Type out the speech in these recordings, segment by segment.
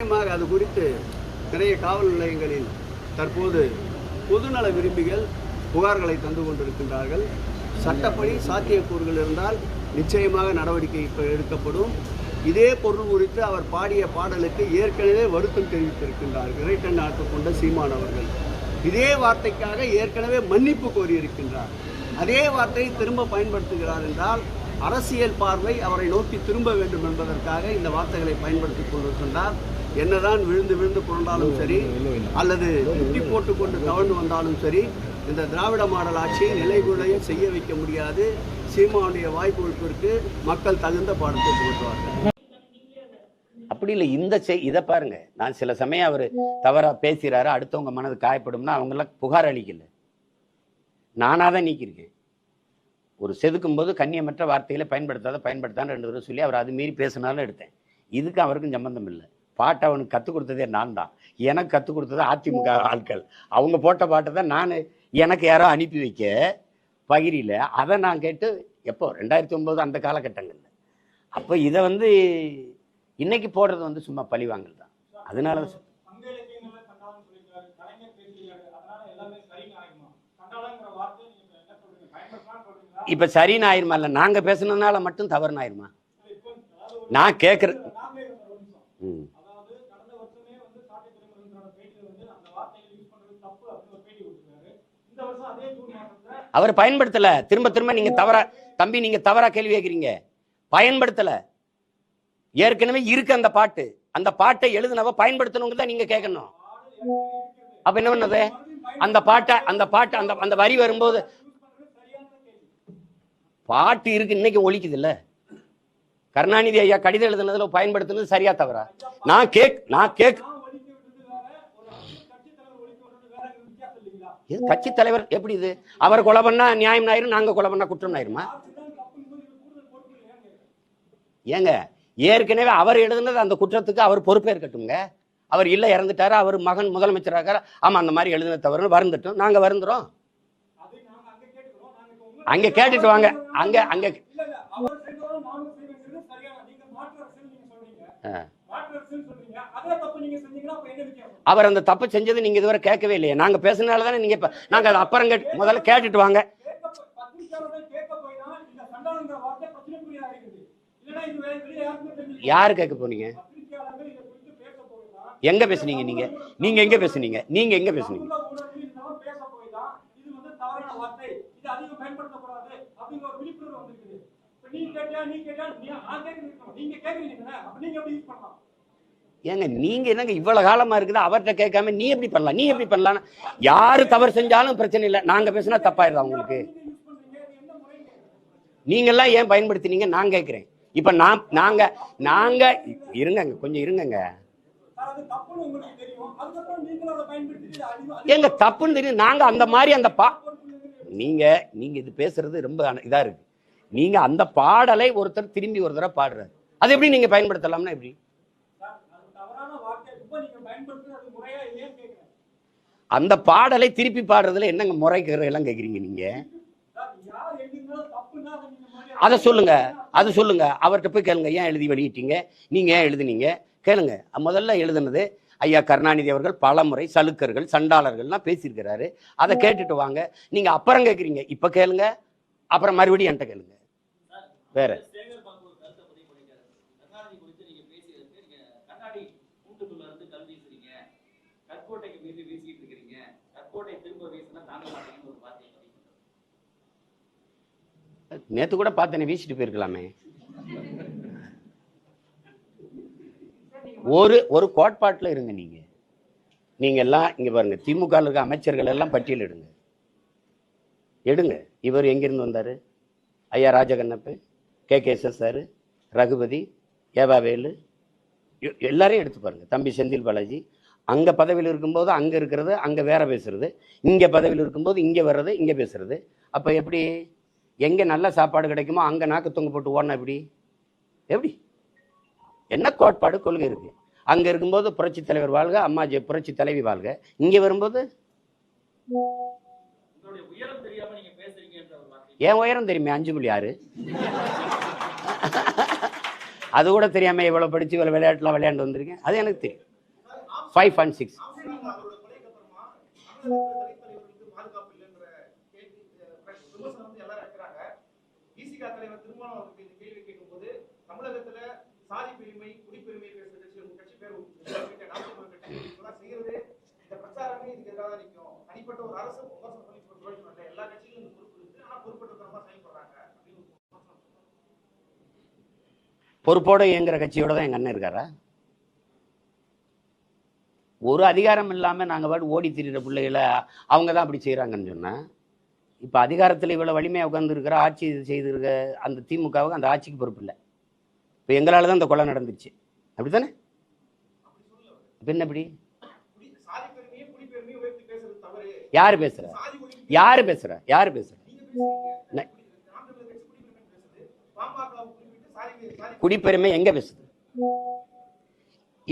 அது குறித்து நிறைய காவல் நிலையங்களில் தற்போது பொதுநல விரும்பிகள் புகார்களை தந்து கொண்டிருக்கின்றார்கள். சட்டப்படி சாத்தியக்கூறுகள் இருந்தால் நிச்சயமாக நடவடிக்கை எடுக்கப்படும். இதே பொருள் குறித்து அவர் பாடிய பாடலுக்கு ஏற்கனவே வருத்தம் தெரிவித்திருக்கின்றார் இறைட்டன் நாட்டு கொண்ட சீமான் அவர்கள். இதே வார்த்தைக்காக ஏற்கனவே மன்னிப்பு கோரியிருக்கின்றார். அதே வார்த்தையை திரும்ப பயன்படுத்துகிறார் என்றால் அரசியல் பார்வை அவரை நோக்கி திரும்ப வேண்டும் என்பதற்காக இந்த வார்த்தைகளை பயன்படுத்திக் கொண்டிருக்கின்றார். என்னதான் விழுந்து விழுந்து புரண்டாலும் சரி அல்லது முட்டி போட்டுக்கொண்டு தவழ்ந்து வந்தாலும் சரி, இந்த திராவிட மாடல் ஆட்சியை நிலைகுலைய செய்ய வைக்க முடியாது. சீமானுடைய வாய்ப்புகளுக்கு மக்கள் தகுந்த பாடத்தை போட்டுவார்கள். அப்படி இல்லை. இதை பாருங்க, நான் சில சமயம் அவர் தவறா பேசுகிறாரு, அடுத்தவங்க மனது காயப்படும்னா அவங்களாம் புகார் அளிக்கல, நானாக தான் நீக்கியிருக்கேன். ஒரு செதுக்கும் போது கண்ணியமற்ற வார்த்தைகளை பயன்படுத்தான்னு 2 தடவை சொல்லி அவர் அது மீறி பேசினாலும் எடுத்தேன். இதுக்கு அவருக்கும் சம்பந்தம் இல்லை. பாட்டை அவனுக்கு கற்றுக் கொடுத்ததே நான் தான். எனக்கு கற்றுக் கொடுத்தது அதிமுக ஆட்கள். அவங்க போட்ட பாட்டை தான் நான் எனக்கு யாரோ அனுப்பி வைக்க பகிரில அதை நான் கேட்டு எப்போ 2009 அந்த காலகட்டங்களில். அப்போ இதை இன்னைக்கு போடுறது சும்மா பழிவாங்கல் தான். அதனால இப்ப சரின்னு ஆயிருமா? இல்லை நாங்க பேசுனதுனால மட்டும் தவறுன்னு ஆயிருமா? நான் கேட்குறேன். அவர் பயன்படுத்தல. திரும்ப திரும்ப நீங்க தவறா தம்பி, நீங்க தவறா கேள்வி கேட்கிறீங்க. பயன்படுத்தல. ஏற்கனவே இருக்கு அந்த பாட்டு. அந்த பாட்டை எழுதுனவ பயன்படுத்தணுங்க தான் நீங்க கேட்கணும். அப்ப என்ன பண்ணது? அந்த பாட்டை அந்த வரி வரும்போது பாட்டு இருக்கு, இன்னைக்கு ஒலிக்குது இல்ல. கருணாநிதி ஐயா கடிதம் எழுதுனதுல பயன்படுத்துனது சரியா தவறா? நான் கேக் கட்சி தலைவர் எப்படி இது? அவர் கொலை பண்ணா நியாயம் ஆயிரும், நாங்க கொலை பண்ணா குற்றம் ஆயிருமா? ஏங்க, ஏற்கனவே அவர் எழுதுனது அந்த குற்றத்துக்கு அவர் பொறுப்பேற்கட்டுங்க. அவர் இல்ல, இறந்துட்டாரு, அவர் மகன் முதலமைச்சராக, ஆமா அந்த மாதிரி எழுதுன தவறுன்னு வருந்துட்டோம், நாங்க வருந்துறோம். அங்க கேட்டுட்டு வாங்க. அங்க அவர் அந்த தப்பு செஞ்சது நீங்க இதுவரை கேட்கவே இல்லையே. நாங்க பேசினால தானே நீங்க நாங்க அப்புறம் முதல்ல கேட்டுட்டு வாங்க. யாரு கேட்க போனீங்க? எங்க பேசுனீங்க? நீங்க எங்க பேசுனீங்க? ஏங்க நீங்க என்னங்க இவ்வளவு காலமா இருக்குது, அவர்கிட்ட கேட்காம நீ எப்படி பண்ணலாம்? யாரு தவறு செஞ்சாலும் பிரச்சனை இல்லை, நாங்க பேசினா தப்பாயிருதா உங்களுக்கு? நீங்க எல்லாம் ஏன் பயன்படுத்தினீங்க நான் கேட்கிறேன். இப்ப நாங்க இருங்க, கொஞ்சம் இருங்க. எங்க தப்புன்னு தெரியும். நாங்க அந்த மாதிரி நீங்க இது பேசுறது ரொம்ப இதா இருக்கு. நீங்க அந்த பாடலை ஒருத்தர் திரும்பி ஒரு தடவை பாடுறாரு, அது எப்படி நீங்க பயன்படுத்தலாம்னா எப்படி? அந்த பாடலை திருப்பி பாடுறதுல என்னங்க முறைக்கிற எல்லாம் கேக்குறீங்க நீங்க? அதை சொல்லுங்க. அவர்கிட்ட போய் கேளுங்க, ஏன் எழுதி வெளியிட்டீங்க, நீங்க ஏன் எழுதுனீங்க கேளுங்க. முதல்ல எழுதுனது ஐயா கருணாநிதி அவர்கள் பல முறை சலுக்கர்கள் சண்டாளர்கள்லாம் பேசியிருக்கிறாரு. அதை கேட்டுட்டு வாங்க. நீங்க அப்புறம் கேட்குறீங்க, இப்ப கேளுங்க, அப்புறம் மறுபடியும் என்கிட்ட கேளுங்க. வேற நேத்து கூட பார்த்தேனே, வீசிட்டு போயிருக்கலாமே. ஒரு கோட்பாட்டில் இருங்க. நீங்க எல்லாம் இங்க பாருங்க, திமுக இருக்க அமைச்சர்கள் எல்லாம் பட்டியல் எடுங்க. இவர் எங்கிருந்து வந்தாரு? ஐயா ராஜகண்ணப்ப, KKSS சார், ரகுபதி, ஏவாவேலு, எல்லாரையும் எடுத்து பாருங்க. தம்பி செந்தில் பாலாஜி அங்க பதவியில் இருக்கும்போது அங்க இருக்கிறது அங்க வேற பேசுறது, இங்க பதவியில் இருக்கும்போது இங்க வர்றது இங்க பேசுறது. அப்ப எப்படி? எங்க நல்ல சாப்பாடு கிடைக்குமோ அங்க நாக்கு தொங்க போட்டு ஓடனா எப்படி? என்ன கோட்பாடு கொள்கை இருக்கு? அங்க இருக்கும்போது புரட்சி தலைவர் வாழ்க, அம்மா புரட்சி தலைவி வாழ்க. இங்க வரும்போது என் உயரம் தெரியுமே, 5.6. அது கூட தெரியாம இவ்வளவு படிச்சு இவ்வளவு விளையாட்டுலாம் விளையாண்டு வந்திருக்கேன், அது எனக்கு தெரியும். 5 and 6. பொறுப்போட இயங்குற கட்சியோட தான் எங்க அண்ணன் இருக்காரா? ஒரு அதிகாரம் இல்லாம நாங்க பாட்டு ஓடி திரிகிற பிள்ளைகளை அவங்க தான் அப்படி செய்யறாங்கன்னு சொன்னா, இப்ப அதிகாரத்துல இவ்வளவு வலிமையா உட்கார்ந்து இருக்கிற ஆட்சி செய்திருக்க அந்த திமுகவுக்கு அந்த ஆட்சிக்கு பொறுப்பு இல்லை. இப்ப எங்களால தான் இந்த கொலை நடந்துருச்சு, அப்படித்தானே? இப்ப என்ன அப்படி யாரு பேசுற? யாரு பேசுற? யாரு பேசுற? குடிப்பெருமை எங்க பேசுது?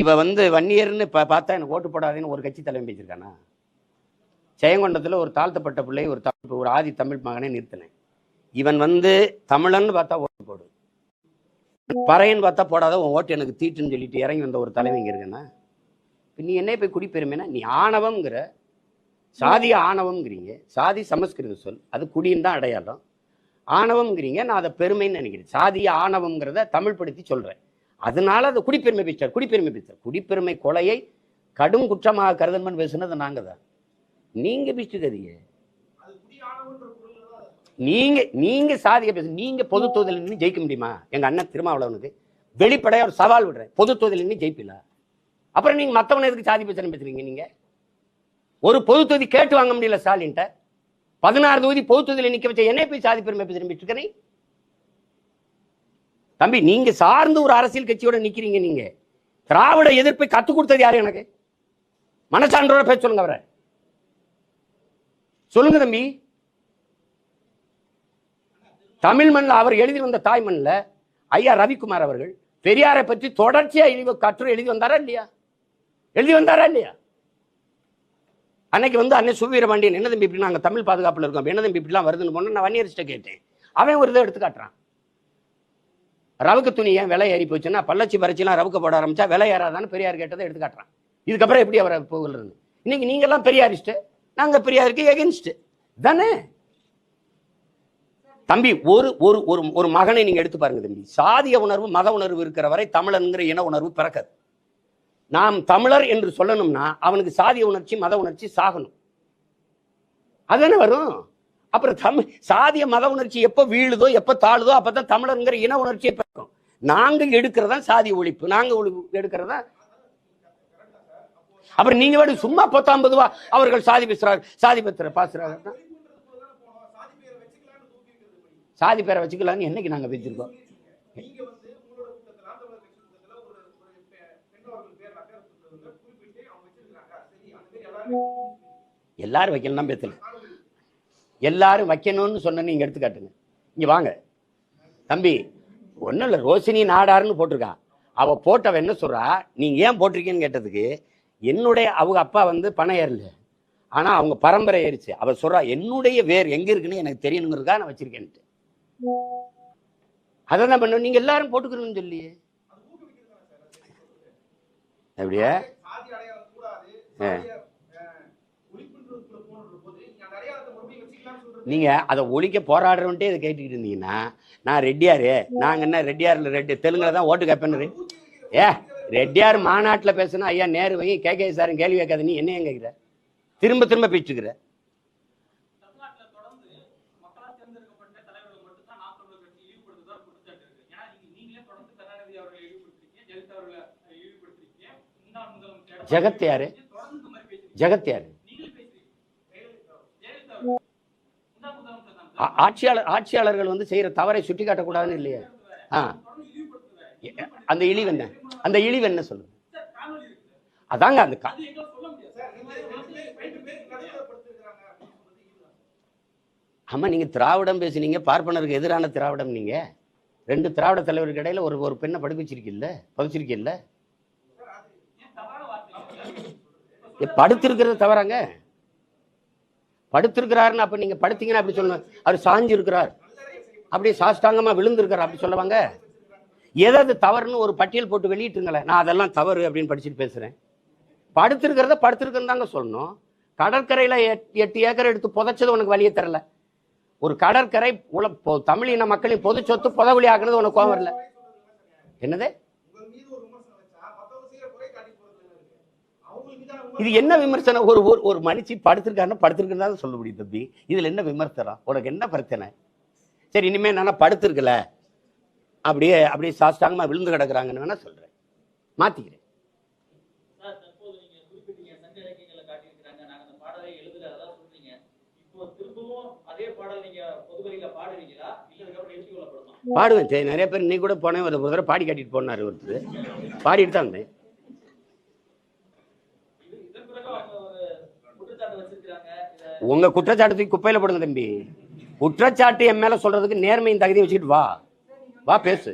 இவ வன்னியர்னு பார்த்தா எனக்கு ஓட்டு போடாதுன்னு ஒரு கட்சி தலைமை பேசியிருக்கானா? ஜெயங்கொண்டத்தில் ஒரு தாழ்த்தப்பட்ட பிள்ளை ஒரு ஆதி தமிழ் மகனை நிறுத்தினேன். இவன் தமிழன்னு பார்த்தா ஓட்டு போடு, பறையன்னு பார்த்தா போடாத, உன் ஓட்டு எனக்கு தீட்டுன்னு சொல்லிட்டு இறங்கி வந்த ஒரு தலைமை இங்க இருக்குன்னா, நீ என்ன போய் குடிப்பெருமைனா? நீ ஆணவம்ங்கிற, சாதிய ஆணவம்ங்கிறீங்க. சாதி சமஸ்கிருத சொல், அது குடின்னு தான் அடையாளம். ஆணவம்ங்கிறீங்க, நான் அதை பெருமைன்னு நினைக்கிறேன். சாதிய ஆணவம்ங்கிறத தமிழ் படுத்தி சொல்றேன். அதனால அதை குடிப்பெருமை பேச்சார். குடிப்பெருமை கொலையை கடும் குற்றமாக கருதன்மன் பேசுனது நாங்க தான். நீங்க பேசுறீங்க, நீங்க சாதிய பேச. நீங்க பொது தொகுதியில் நின்று ஜெயிக்க முடியுமா? எங்க அண்ணன் திருமாவளவனுக்கு வெளிப்படையா ஒரு சவால் விடுறேன், பொது தொகுதியில் நின்று ஜெயிப்பில. அப்புறம் நீங்க மத்தவன எதுக்கு சாதி பேசணும் பேசுறீங்க? நீங்க ஒரு பொது தொகுதி கேட்டு வாங்க முடியல ஸ்டாலின்ட்ட. 16 தொகுதி பொது தொகுதியில் நிக்க வச்ச என்ன போய் சாதி பெருமை பேசுறேன்? தம்பி, நீங்க சார்ந்து ஒரு அரசியல் கட்சியோட நிக்கிறீங்க. நீங்க திராவிட எதிர்ப்பை கத்துக் கொடுத்தது யாரு? எனக்கு மனசான்றோட பேச சொல்லுங்க. அவரை சொல்லுங்க தம்பி. தமிழ் மண்ணில் அவர் எழுதி வந்த தாய் மண்ணில் ஐயா ரவிக்குமார் அவர்கள் பெரியாரை பற்றி தொடர்ச்சியா கட்டுரை எழுதி வந்தாரா இல்லையா? அன்னைக்கு அண்ணன் சுவீரபாண்டியன், என்ன தம்பி இப்படி நாங்க தமிழ் பாதுகாப்புல இருக்கோம், என்ன தம்பி இப்படிலாம் வருதுன்னு போனா நான் வன்னியர்கிட்ட கேட்டேன். அவன் ஒரு இதை எடுத்து காட்டுறான். ரவுக்கு துணி ஏன் விலை ஏறி போச்சுன்னா, பள்ளச்சி பறிச்சுலாம் ரவுக்க போட ஆரம்பிச்சா விலை ஏறாதான்னு பெரியார் கேட்டதை எடுத்து காட்டுறான். இதுக்கப்புறம் எப்படி அவரை போகிறது? இன்னைக்கு நீங்க எல்லாம் பெரியாரிஸ்ட், நாங்க பெரியாருக்கு எகென்ஸ்ட் தானே தம்பி. ஒரு ஒரு ஒரு மகனை நீங்க எடுத்து பாருங்க தம்பி. சாதிய உணர்வு மத உணர்வு இருக்கிற வரை தமிழன்கிற இன உணர்வு பிறக்காது. நாம் தமிழர் என்று சொல்லணும்னா அவனுக்கு சாதிய உணர்ச்சி மத உணர்ச்சி சாகணும், அதுதானே வரும். அப்புறம் சாதிய மத உணர்ச்சி எப்ப வீழுதோ எப்ப தாழுதோ அப்பதான் தமிழர்ங்கிற இன உணர்ச்சியை பிறக்கும். நாங்க எடுக்கிறதா சாதிய ஒழிப்பு, நாங்க எடுக்கிறதா. அப்புறம் நீங்க சும்மா 50 ரூபா அவர்கள் சாதி பேசுறாரு, சாதி பத்திர பாசுறாரு. சாதி பேரை வச்சுக்கலான்னு என்னைக்கு நாங்க பேசிருக்கோம்? எல்லாரும் வைக்கலாம் பேசல, எல்லாரும் வைக்கணும்னு சொன்ன நீங்க எடுத்து காட்டுங்க. இங்க வாங்க தம்பி. ஒன்னும் இல்ல, ரோஷினி நாடாருன்னு போட்டிருக்கா. அவ போட்டவ என்ன சொல்றா, நீங்க ஏன் போட்டிருக்கீன்னு கேட்டதுக்கு, என்னுடைய அவங்க அப்பா பணம் ஏறல, ஆனா அவங்க பரம்பரை ஏறிச்சு. அவ சொல்றா என்னுடைய வேர் எங்க இருக்குன்னு எனக்கு தெரியணுங்கிறதுக்காக நான் வச்சிருக்கேன்ட்டு. அதான் பண்ண நீங்க எல்லாரும் போட்டுக்கணும்னு சொல்லியே அப்படியே. நீங்க அதை ஒழிக்க போராடுறவன்ட்டே இதை கேட்டுக்கிட்டு இருந்தீங்கன்னா, நான் ரெட்டியாரு, நாங்க என்ன ரெட்டியார்ல தெலுங்குல தான் ஓட்டு கேட்பேன்னு. ரெட்டியார் மாநாட்டுல பேசுனா ஐயா நேரு வை கே சார் கேள்வி கேட்காத, நீ என்ன கேட்கிற? திரும்ப திரும்ப பேச்சுக்கிற. ஜெகத் யாரு? ஜெகத் யாரு? ஆட்சியாளர்கள் செய்யற தவறை சுட்டி காட்டக்கூடாதுன்னு இல்லையா? அந்த இழிவு என்ன? அந்த இழிவு என்ன சொல்லுங்க. அதாங்க அந்த ஆமா, நீங்க திராவிடம் பேசுனீங்க, பார்ப்பனருக்கு எதிரான திராவிடம். நீங்க 2 திராவிட தலைவருக்கு இடையில ஒரு பெண்ணை படிப்பிச்சிருக்கீல்ல, பதிச்சிருக்கீல்ல. படுத்திருக்கிறது தவறாங்க? படுத்திருக்கிறாருன்னு அப்ப நீங்க படுத்தீங்கன்னா அப்படி சொல்லணும். அவர் சாஞ்சு இருக்கிறார், அப்படியே சாஷ்டாங்கமா விழுந்திருக்கிறார் அப்படி சொல்லுவாங்க. ஏதாவது தவறுன்னு ஒரு பட்டியல் போட்டு வெளியிட்டுங்களேன். நான் அதெல்லாம் தவறு அப்படின்னு படிச்சுட்டு பேசுறேன். படுத்திருக்கிறதுன்னு தாங்க சொல்லணும். கடற்கரையில 8 ஏக்கர் எடுத்து புதைச்சது உனக்கு வழியே தரல. ஒரு கடற்கரை தமிழின மக்களின் பொது சொத்து புதகுலி ஆக்குனது உனக்கு கோவம் வரல. என்னது இது? என்ன விமர்சனம்? ஒரு மனுஷி படுத்திருக்காருன்னு சொல்ல முடியும் தம்பி. இதுல என்ன விமர்சனம்? உனக்கு என்ன பிரச்சனை? சரி, இனிமே என்னன்னா படுத்திருக்கல, அப்படியே சாஷ்டாங்கமா விழுந்து கிடக்குறாங்கன்னு வேணா சொல்றேன், மாத்திக்கிறேன். பாடுவேன். சரி, நிறைய பேர் நீ கூட போனேன், ஒரு தடவை பாடி காட்டிட்டு போனாரு ஒருத்தர், பாடிட்டு தான் இருந்தேன். உங்க குற்றச்சாட்டு குப்பையில போடுங்க தம்பி. குற்றச்சாட்டு என் மேல சொல்றதுக்கு நேர்மையின் தகுதியை வச்சுக்கிட்டு வா பேசு.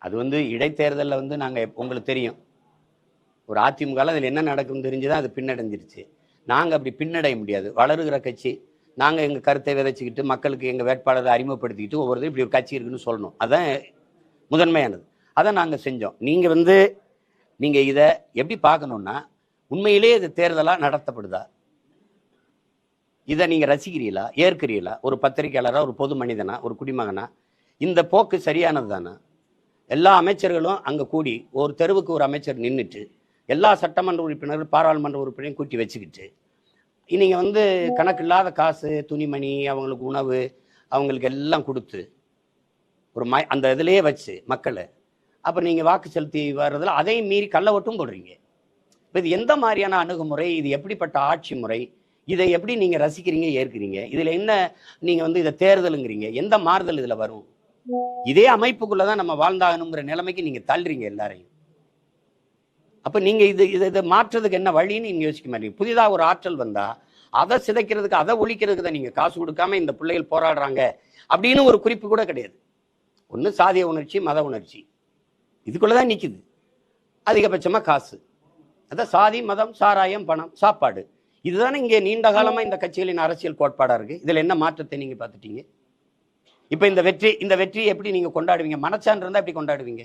அது இடைத்தேர்தலில் நாங்க உங்களுக்கு தெரியும், ஒரு அதிமுக அதில் என்ன நடக்கும் தெரிஞ்சுதான் அது பின்னடைஞ்சிருச்சு. நாங்க அப்படி பின்னடைய முடியாது. வளருகிற கட்சி, நாங்க எங்க கருத்தை விதைச்சிக்கிட்டு மக்களுக்கு எங்க வேட்பாளரை அறிமுகப்படுத்திக்கிட்டு ஒவ்வொருத்தரும் இப்படி ஒரு கட்சி இருக்குன்னு சொல்லணும். அதான் முதன்மையானது. அதை நாங்க செஞ்சோம். நீங்க இதை எப்படி பார்க்கணும்னா, உண்மையிலே இது தேர்தலா நடத்தப்படுதா, இதை நீங்க ரசிக்கிறீங்களா, ஏற்கிறீங்களா? ஒரு பத்திரிகையாளரா, ஒரு பொது மனிதனா, ஒரு குடிமகனா இந்த போக்கு சரியானது தானே? எல்லா அமைச்சர்களும் அங்க கூடி ஒரு தெருவுக்கு ஒரு அமைச்சர் நின்றுட்டு எல்லா சட்டமன்ற உறுப்பினர்கள் பாராளுமன்ற உறுப்பினரையும் கூட்டி வச்சுக்கிட்டு நீங்க கணக்கு இல்லாத காசு, துணிமணி, அவங்களுக்கு உணவு, அவங்களுக்கு எல்லாம் கொடுத்து ஒரு அந்த இதுலயே வச்சு மக்களை அப்ப நீங்க வாக்கு செலுத்தி வர்றதுல அதையும் மீறி கள்ள ஓட்டும் போடுறீங்க. இப்போ இது எந்த மாதிரியான அணுகுமுறை? இது எப்படிப்பட்ட ஆட்சி முறை? இதை எப்படி நீங்க ரசிக்கிறீங்க, ஏற்கிறீங்க? இதுல என்ன நீங்க இதை தேர்தலுங்கிறீங்க? எந்த மாறுதல் இதுல வரும்? இதே அமைப்புக்குள்ளதான் நம்ம வாழ்ந்தாகணுங்கிற நிலைமைக்கு நீங்க தள்ளுறீங்க எல்லாரையும். அப்ப நீங்க இதை மாற்றுறதுக்கு என்ன வழின்னு நீங்க யோசிக்க மாட்டீங்க. புதிதா ஒரு ஆற்றல் வந்தா அதை சிதைக்கிறதுக்கு, அதை ஒழிக்கிறதுக்கு தான் நீங்க காசு கொடுக்காம இந்த பிள்ளைகள் போராடுறாங்க அப்படின்னு ஒரு குறிப்பு கூட கிடையாது. ஒண்ணு சாதிய உணர்ச்சி, மத உணர்ச்சி, இதுக்குள்ளதான் நிக்குது. அதிகபட்சமா காசு, அதான் சாதி, மதம், சாராயம், பணம், சாப்பாடு. இதுதானே இங்க நீண்ட காலமா இந்த கட்சிகளின் அரசியல் கோட்பாடா இருக்கு. இதுல என்ன மாற்றத்தை நீங்க பார்த்துட்டீங்க? இப்ப இந்த வெற்றி எப்படி நீங்க கொண்டாடுவீங்க? மனச்சான்று இருந்தா எப்படி கொண்டாடுவீங்க?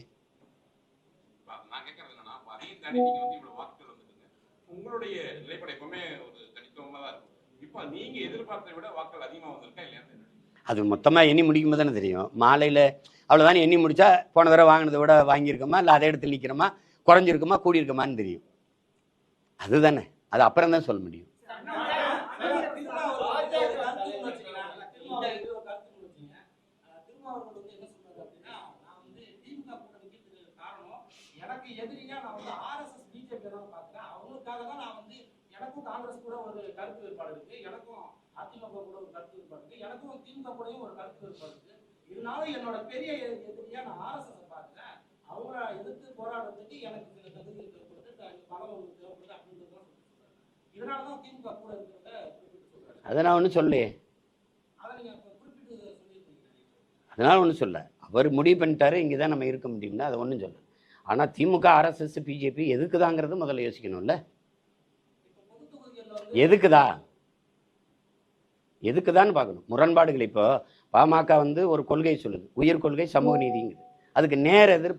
உங்களுடைய நிலைப்பாடு எப்பவுமே ஒரு தனித்துவமா தான் இருக்கும். இப்ப நீங்க எதிர்பார்த்ததை விட வாக்கள் அதிகமா வந்திருக்கா இல்லையா? அது மொத்தமா எண்ணி முடிக்கும் தானே தெரியும். மாலையில அவ்வளவுதானே எண்ணி முடிச்சா போன தடவை வாங்கினதை விட வாங்கியிருக்கோமா, இல்லை அதே இடத்துல நிற்கிறோமா, குறைஞ்சிருக்குமா, கூடியிருக்குமான்னு தெரியும். அதுதானே, அது அப்புறம் தான் சொல்ல முடியும். காங்கிரஸ் கூட ஒரு கருத்து வேறுபாடு இருக்கு, எனக்கும் அதிமுக கூட ஒரு கருத்து வேறுபாடு இருக்கு, எனக்கும் திமுக கூடயும் ஒரு கருத்து வேறுபாடு இருக்கு. இதனால என்னோட பெரிய எதிரியா நான் ஆர்எஸ்எஸ் பார்க்கிறேன். அவங்கள எதிர்த்து போராடுறதுக்கு எனக்கு சில தகுதிகள் தேவைப்படுது, பலம் ஒன்று தேவைப்படுது அப்படின்றது. இதனாலதான் திமுக கூட இருக்கிறத குறிப்பிட்டு சொல்றாரு. அதை நான் ஒன்றும் சொல்லலையே. அதை நீங்க குறிப்பிட்டு சொல்லியிருக்கீங்க. அதனால ஒன்றும் சொல்ல, அவர் முடிவு பண்ணிட்டாரு இங்கதான் நம்ம இருக்க முடியும்னா அதை ஒன்றும் சொல்ல. ஆனா திமுக, ஆர்எஸ்எஸ், பிஜேபி எதுக்குதாங்கிறது முதல்ல யோசிக்கணும்ல. எதுக்குதான்னு பார்க்கணும். முரண்பாடுகள் இப்போ பாமக ஒரு கொள்கை சொல்லுது, உயிர் கொள்கை, சமூக நீதிங்குது. அதுக்கு நேர எதிர்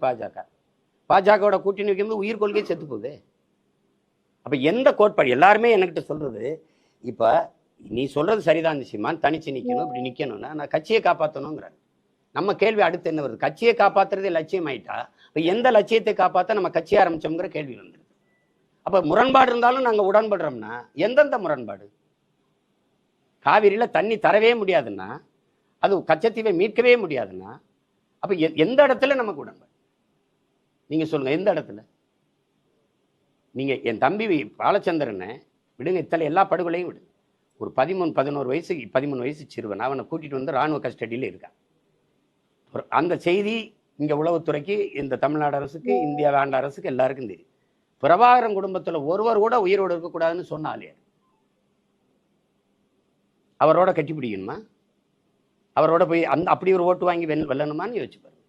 பாஜகவோட கூட்டணி வைக்கும்போது உயிர் கொள்கை செத்து போகுது. அப்ப எந்த கோட்பாடு? எல்லாருமே என்கிட்ட சொல்றது, இப்ப நீ சொல்றது சரிதான் சீமான், தனிச்சு நிக்கணும், இப்படி நிக்கணும்னா நான் கட்சியை காப்பாற்றணுங்கிற நம்ம கேள்வி அடுத்து என்ன வருது? கட்சியை காப்பாத்துறதே லட்சியம் ஆயிட்டா இப்ப எந்த லட்சியத்தை காப்பாற்ற நம்ம கட்சியை ஆரம்பிச்சோங்கிற கேள்வி வந்துருது. அப்ப முரண்பாடு இருந்தாலும் நாங்க உடன்படுறோம்னா எந்தெந்த முரண்பாடு? காவிரியில தண்ணி தரவே முடியாதுன்னா, அது கச்சத்தீவை மீட்கவே முடியாதுன்னா, அப்ப எந்த இடத்துல நமக்கு உடன்பாடு? நீங்க சொல்லுங்க, எந்த இடத்துல? நீங்க என் தம்பி பாலச்சந்திரனை விடுங்க, இத்தனை எல்லா படுகொலையும் விடு. ஒரு 13 வயசு சிறுவன், அவனை கூட்டிட்டு ராணுவ கஸ்டடியில இருக்கான். அந்த செய்தி இங்க உளவுத்துறைக்கு, இந்த தமிழ்நாடு அரசுக்கு, இந்தியா ஆண்ட அரசுக்கு எல்லாருக்கும் தெரியும். பிரபாகரன் குடும்பத்துல ஒருவர் கூட உயிரோடு இருக்கக்கூடாதுன்னு சொன்னாலே அவரோட கட்டி பிடிக்கணுமா? அவரோட போய் அப்படி ஒரு ஓட்டு வாங்கி வெல்லணுமான்னு யோசிச்சு பாருங்க.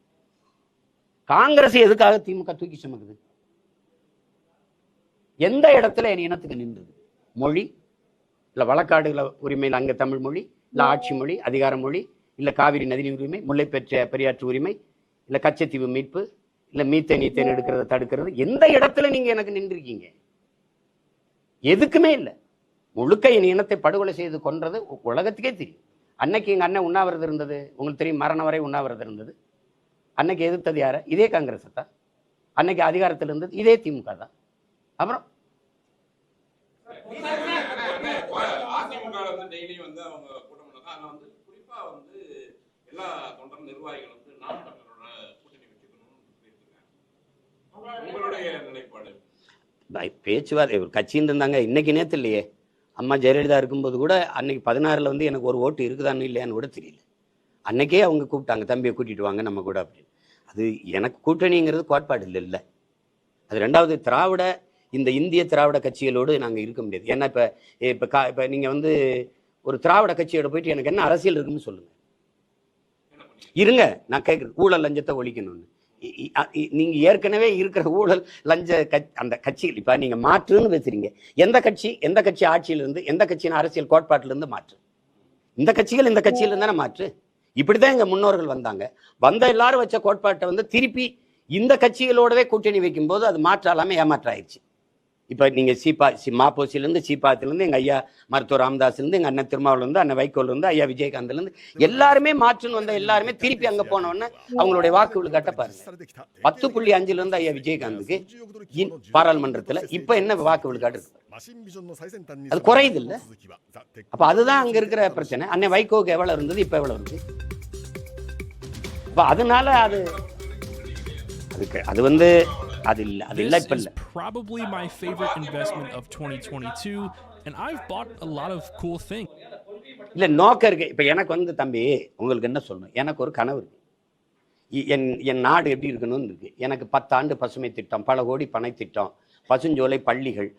காங்கிரஸ் எதுக்காக திமுக தூக்கி சுமக்குது? எந்த இடத்துல என் இனத்துக்கு நின்றது? மொழி இல்ல வழக்காடுகள உரிமையில் அங்க தமிழ் மொழி, இல்லை ஆட்சி மொழி, அதிகார மொழி, இல்லை காவிரி நதிநீர் உரிமை, முல்லை பெரியாற்று உரிமை, இல்லை கச்சத்தீவு மீட்பு, இல்லை மீத்தேன் எடுக்கிறத தடுக்கிறது, எந்த இடத்துல நீங்க எனக்கு நின்றுருக்கீங்க? எதுக்குமே இல்லை. முழுக்க என் இனத்தை படுகொலை செய்து கொன்றது உலகத்துக்கே தெரியும். அன்னைக்கு எங்க அண்ணன் உண்ணாவிரதம் இருந்தது, உங்களுக்கு தெரியும், மரணம் வரை உண்ணாவிரதம் இருந்தது. அன்னைக்கு எதிர்த்தது யார? இதே காங்கிரஸ் தான். அன்னைக்கு அதிகாரத்தில் இருந்தது இதே திமுக தான். அப்புறம் அதிமுக வந்து டெய்லி வந்து அவங்க கூட்டம் பண்ணாங்க. ஆனா வந்து குறிப்பா வந்து எல்லா தொண்டர் நிர்வாகிகள் வந்து நாம் தமிழரோட கூட்டணி வச்சுக்கணும்னு சொல்லியிருக்காங்க. உங்களுடைய நிலைப்பாடு? பேச்சுவார்த்தை ஒரு கட்சின்னு இருந்தாங்க. இன்னைக்கு நேற்று இல்லையே, அம்மா ஜெயலலிதா இருக்கும்போது கூட அன்னைக்கு 16 வந்து எனக்கு ஒரு ஓட்டு இருக்குதான்னு இல்லையான்னு கூட தெரியல. அன்னைக்கே அவங்க கூப்பிட்டாங்க, தம்பியை கூட்டிட்டு வாங்க நம்ம கூட அப்படின்னு. அது எனக்கு கூட்டணிங்கிறது கோட்பாடு இல்லை. அது ரெண்டாவது, திராவிட இந்த இந்திய திராவிட கட்சிகளோடு நாங்கள் இருக்க முடியாது. ஏன்னா இப்போ நீங்கள் வந்து ஒரு திராவிட கட்சியோட போயிட்டு எனக்கு என்ன அரசியல் இருக்குன்னு சொல்லுங்க. இருங்க, நான் கேட்குறேன், ஊழல் லஞ்சத்தை ஒழிக்கணும்னு. நீங்க ஏற்கனவே இருக்கிற ஊழல் லஞ்ச அந்த கட்சிகள் இப்ப நீங்க மாற்றுன்னு பேசுறீங்க. எந்த கட்சி ஆட்சியில இருந்து, எந்த கட்சியின் அரசியல் கோட்பாட்டில இருந்து மாற்று? இந்த கட்சிகள் இந்த கட்சியில இருந்தானே மாற்று. இப்படிதான் எங்க முன்னோர்கள் வந்தாங்க. எல்லாரும் வச்ச கோட்பாட்டை வந்து திருப்பி இந்த கட்சிகளோடவே கூட்டணி வைக்கும் போது அது மாற்றாலாம ஏமாற்றாயிருச்சு. இப்ப நீங்க மாப்போசிலிருந்து, சீப்பாத்திலிருந்து, எங்க ஐயா மருத்துவர் ராமதாஸ்லேருந்து, எங்க அண்ணன் திருமாவளவன்லேருந்து, அண்ணன் வைகோலிருந்து, ஐயா விஜயகாந்த்லேருந்து எல்லாருமே மாற்றுன்னு வந்த எல்லாருமே திருப்பி அங்க போனோன்னு அவங்களுடைய வாக்குகள் கட்ட பாருங்க. 10.5 இருந்து ஐயா விஜயகாந்துக்கு பாராளுமன்றத்துல இப்ப என்ன வாக்குகள் காட்டு? அது குறையுது இல்ல? அப்ப அதுதான் அங்க இருக்கிற பிரச்சனை. அண்ணன் வைகோக்கு எவ்வளவு இருந்தது, இப்ப எவ்வளவு இருக்கு? அதனால அது வந்து This is probably my favorite investment of 2022 and I've bought a lot of cool things. இல்ல நோக்கம் இருக்கு. இப்ப எனக்கு வந்து தம்பி உங்களுக்கு என்ன சொல்லணும், எனக்கு ஒரு கனவு இருக்கு. என் நாடு எப்படி இருக்கணும்னு இருக்கு. எனக்கு 10 ஆண்டு பசுமை திட்டம், பல கோடி பனை திட்டம், பசுஞ்சோலை, பள்ளிகள்,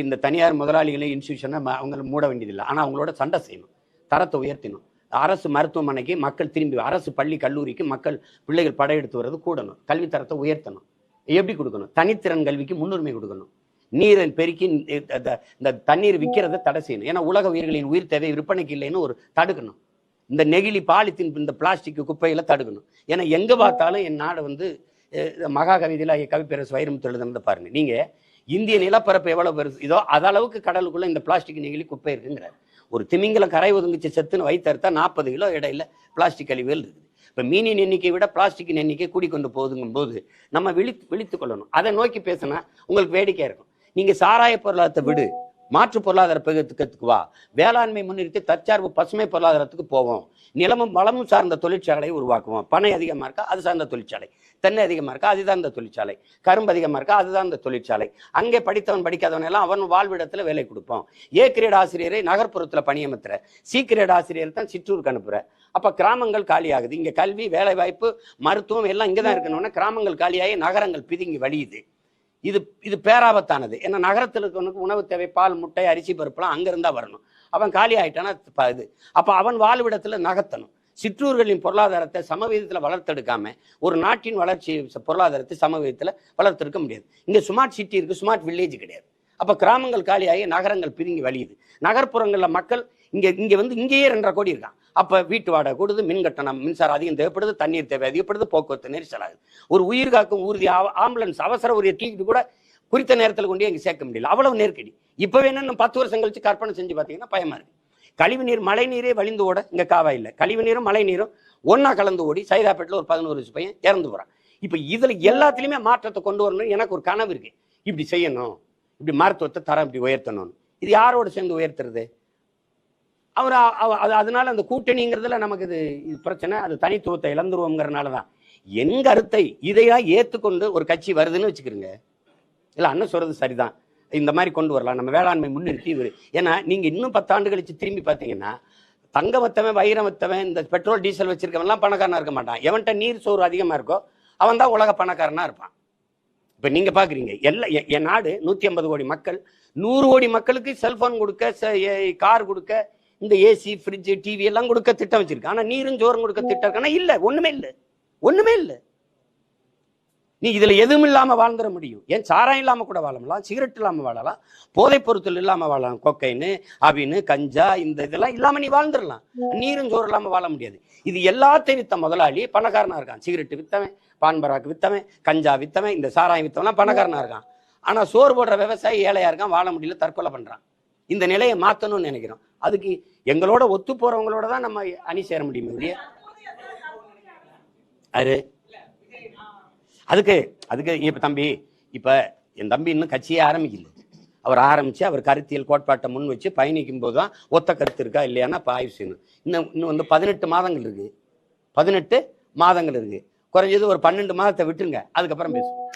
இந்த தனியார் முதலாளிகளை இன்ஸ்டியூஷனை அவங்களை மூட வேண்டியதில்லை. ஆனா அவங்களோட சண்டை செய்யணும், தரத்தை உயர்த்தணும். அரசு மருத்துவமனைக்கு மக்கள் திரும்பி, அரசு பள்ளி கல்லூரிக்கு மக்கள் பிள்ளைகள் படையெடுத்து வர்றது கூடணும். கல்வி தரத்தை உயர்த்தணும். எப்படி கொடுக்கணும்? தனித்திறன் கல்விக்கு முன்னுரிமை கொடுக்கணும். நீரை பெருக்கி இந்த தண்ணீர் விற்கிறத தடை செய்யணும். ஏன்னா உலக உயிர்களின் உயிர் தேவை விற்பனைக்கு இல்லைன்னு ஒரு தடுக்கணும். இந்த நெகிழி, பாலித்தீன், இந்த பிளாஸ்டிக் குப்பைகளை தடுக்கணும். ஏன்னா எங்க பார்த்தாலும் என் நாடு வந்து மகா கவிதையில கவிப்பேரசு வைரமுத்து எழுதுனதை பாருங்க. நீங்க இந்திய நிலப்பரப்பு எவ்வளவு பெருசு இதோ அதளவுக்கு கடலுக்குள்ள இந்த பிளாஸ்டிக் நெகிழி குப்பை இருக்குங்கிறார். ஒரு திமிங்கலம் கரை ஒதுங்கிச்சு செத்துன்னு வைத்தறுத்தா 40 கிலோ இடையில பிளாஸ்டிக் கழிவுகள் இருக்குது. இப்போ மீனின் எண்ணிக்கை விட பிளாஸ்டிக்கின் எண்ணிக்கை கூடிக்கொண்டு போகுதுங்கும் போது நம்ம விழித்துக் கொள்ளணும். அதை நோக்கி பேசினா உங்களுக்கு வேடிக்கையா இருக்கும். நீங்க சாராய பொருளாதாரத்தை விடு, மாற்று பொருளாதார பெருக்கத்துக்கு வா, வேளாண்மை முன்னிறுத்தி தற்சார்பு பசுமை பொருளாதாரத்துக்கு போவோம், நிலமும் வளமும் சார்ந்த தொழிற்சாலையை உருவாக்குவோம். பனை அதிகமா இருக்கா, அது சார்ந்த தொழிற்சாலை. தென்னை அதிகமா இருக்கா, அதுதான் இந்த தொழிற்சாலை. கரும்பு அதிகமா இருக்கா, அதுதான் இந்த தொழிற்சாலை. அங்கே படித்தவன் படிக்காதவன் எல்லாம் அவன் வாழ்விடத்துல வேலை கொடுப்போம். ஏ கிரேட் ஆசிரியரை நகர்ப்புறத்துல பணியமர்த்துற, சி கிரேட் ஆசிரியர் தான் சிற்றூருக்கு அனுப்புற. அப்ப கிராமங்கள் காலியாகுது. இங்க கல்வி, வேலை வாய்ப்பு, மருத்துவம் எல்லாம் இங்கதான் இருக்கணும்னா கிராமங்கள் காலியாகி நகரங்கள் பிதுங்கி வழியுது. இது பேராபத்தானது. ஏன்னா நகரத்தில் இருக்கவனுக்கு உணவு தேவை, பால், முட்டை, அரிசி, பருப்புலாம் அங்க இருந்தா வரணும். அவன் காலி ஆயிட்டானா இது. அப்ப அவன் வாழ்விடத்துல நகர்த்தணும். சிற்றூர்களின் பொருளாதாரத்தை சமவீதத்தில் வளர்த்தெடுக்காம ஒரு நாட்டின் வளர்ச்சி பொருளாதாரத்தை சமவீதத்தில் வளர்த்தெடுக்க முடியாது. இங்க ஸ்மார்ட் சிட்டி இருக்கு, ஸ்மார்ட் வில்லேஜ் கிடையாது. அப்ப கிராமங்கள் காலியாகி நகரங்கள் பிதுங்கி வழியுது. நகர்ப்புறங்கள்ல மக்கள் இங்க வந்து இங்கேயே 2.5 கோடி இருக்கான். அப்ப வீட்டு வாடகை கூடுது, மின் கட்டணம், மின்சாரம் அதிகம் தேவைப்படுது, தண்ணீர் தேவை அதிகப்படுது, போக்குவரத்து நெரிசல் ஆகுது. ஒரு உயிர் காக்கும் ஊர்தி, ஆம்புலன்ஸ், அவசர ஒரு டிக்கெட் கூட குறித்த நேரத்தில் கொண்டு இங்க சேர்க்க முடியல. அவ்வளவு நெருக்கடி. இப்ப வேணும் 10 வருஷம் கழிச்சு கற்பனை செஞ்சு பாத்தீங்கன்னா பயமா இருக்கு. கழிவுநீர், மழை நீரே வழிந்து ஓட இங்க காவாயில் கழிவு நீரும் மழை நீரும் ஒன்னா கலந்து ஓடி சைதாப்பேட்டில் ஒரு 11 வயசு பையன் இறந்து போறான். இப்ப இதுல எல்லாத்திலுமே மாற்றத்தை கொண்டு வரணும். எனக்கு ஒரு கனவு இருக்கு, இப்படி செய்யணும், இப்படி மருத்துவத்தை தரம் இப்படி உயர்த்தணும். இது யாரோட சேர்ந்து உயர்த்துறது? அதனால அந்த கூட்டணிங்கிறதுல நமக்கு இது பிரச்சனை. அது தனித்துவத்தை இழந்துருவோங்கிறதுனாலதான் என் கருத்தை இதையா ஏத்துக்கொண்டு ஒரு கட்சி வருதுன்னு வச்சுக்கிறீங்க. இல்ல அண்ணன் சொல்றது சரிதான், இந்த மாதிரி கொண்டு வரலாம், நம்ம வேளாண்மை முன்னிறுத்தி. ஏன்னா நீங்க இன்னும் 10 ஆண்டு கழிச்சு திரும்பி பார்த்தீங்கன்னா தங்க வத்தவன், வைரம் வத்தவன், இந்த பெட்ரோல் டீசல் வச்சிருக்கவன்லாம் பணக்காரனா இருக்க மாட்டான். எவன்கிட்ட நீர் சோறு அதிகமா இருக்கோ அவன் தான் உலக பணக்காரனா இருப்பான். இப்ப நீங்க பாக்குறீங்க என் நாடு 150 கோடி மக்கள், 100 கோடி மக்களுக்கு செல்போன் கொடுக்க, கார் கொடுக்க, இந்த ஏசி, ஃப்ரிட்ஜ், டிவி எல்லாம் கொடுக்க திட்டம் வச்சிருக்கு. ஆனா நீரும் சோறும் கொடுக்க திட்டம் இருக்கானா? இல்ல, ஒண்ணுமே இல்லை. நீ இதுல எதுவும் இல்லாம வாழ்ந்துட முடியும். ஏன் சாராயம் இல்லாம கூட வாழலாம், சிகரெட் இல்லாம வாழலாம், போதைப் பொருட்கள் இல்லாம வாழலாம், கொக்கைன்னு அபின்னு கஞ்சா இந்த இதெல்லாம் இல்லாம நீ வாழ்ந்துடலாம். நீரும் சோறு இல்லாம வாழ முடியாது. இது எல்லாத்தையும் வித்த முதலாளி பணக்காரனா இருக்கான். சிகரெட் வித்தவன், பான்பராக்கு வித்தவன், கஞ்சா வித்தவன், இந்த சாராயம் வித்தவன்லாம் பணக்காரனா இருக்கான். ஆனா சோறு போடுற விவசாயி ஏழையா இருக்கான், வாழ முடியல, தற்கொலை பண்றான். இந்த நிலையை மாத்தணும்னு நினைக்கிறோம். அதுக்கு எங்களோட ஒத்து போறவங்களோட தான் நம்ம அணி சேர முடியும் இல்லையா? அதுக்கு இப்ப தம்பி, இப்ப என் தம்பி இன்னும் கட்சியே ஆரம்பிக்கல. அவர் ஆரம்பிச்சு அவர் கருத்தியல் கோட்பாட்டை முன் வச்சு பயணிக்கும் போதுதான் ஒத்த கருத்து இருக்கா இல்லையானா இப்ப ஆய்வு செய்யணும். இன்னும் வந்து 18 மாதங்கள் இருக்கு. 18 மாதங்கள் இருக்கு. குறைஞ்சது ஒரு 12 மாதத்தை விட்டுருங்க, அதுக்கப்புறம் பேசுவோம்.